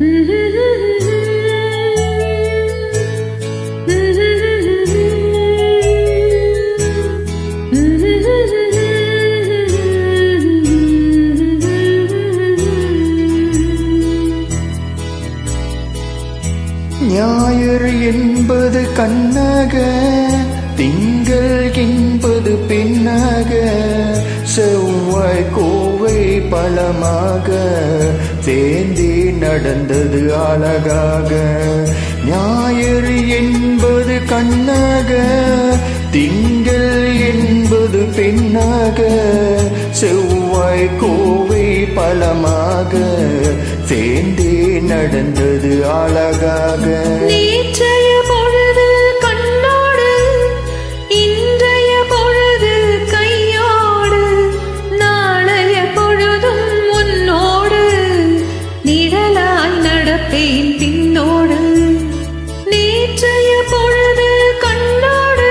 ஞாயிறு என்பது கண்ணக, திங்கள் என்பது பெண்ணாக, செவ்வாய் கோவை பழமாக சேர்ந்தே நடந்தது அழகாக. ஞாயிறு என்பது கண்ணக, திங்கள் என்பது பெண்ணாக, செவ்வாய் கோவை பழமாக சேர்ந்தே நடந்தது அழகாக. நேற்றைய பொழுது கண்ணோடு, இன்றைய பொழுது கையோடு, நாளைய பொழுதும் உன்னோடு, நிழலாய் நடப்பேன் பின்னோடு. நேற்றைய பொழுது கண்ணோடு,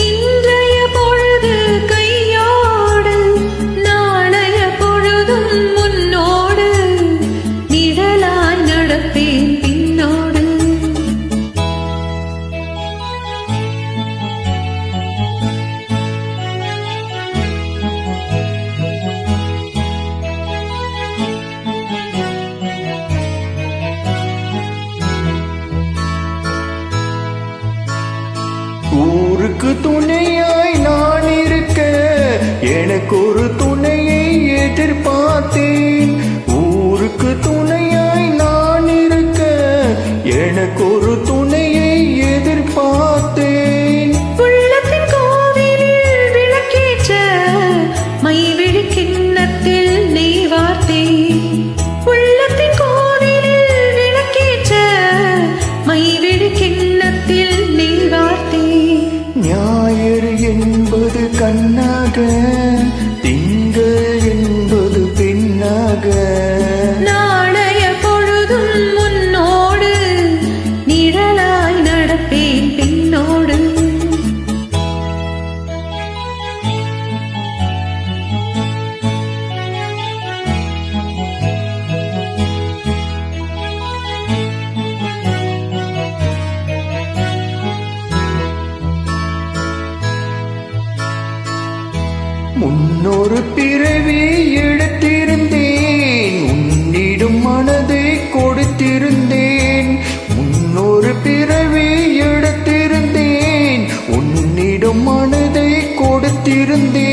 இன்றைய பொழுது கையோடு, நாளைய பொழுதும் உன்னோடு, நிழலாய் நடப்பேன் பின்னோடு. ஊருக்கு துணையாய் நான் இருக்க, எனக்கு ஒரு துணையை எதிர்பார்த்தேன். ஊருக்கு துணையாய் நான் இருக்க, எனக்கு ஒரு துணையை எதிர்பார்த்தேன். உள்ளத்தின் கோவிலில் விளக்கேற்ற மைவிழி கிண்ணத்தில் நெய் வார்த்தேன். உள்ளத்தின் கோவிலில் விளக்கேற்ற மைவிழி கிண்ணத்தில் நெய் வார்த்தேன். ஞாயிறு என்பது கண்ணாக, திங்கள் என்பது பெண்ணாக, நாளைய பொழுதும் உன்னோடு, நிழலாய் நடப்பேன் பின்னோடு. முன்னொரு பிறவி எடுத்திருந்தேன், உன்னிடம் மனதை கொடுத்திருந்தேன். முன்னொரு பிறவி எடுத்திருந்தேன், உன்னிடம் மனதை கொடுத்திருந்தேன்.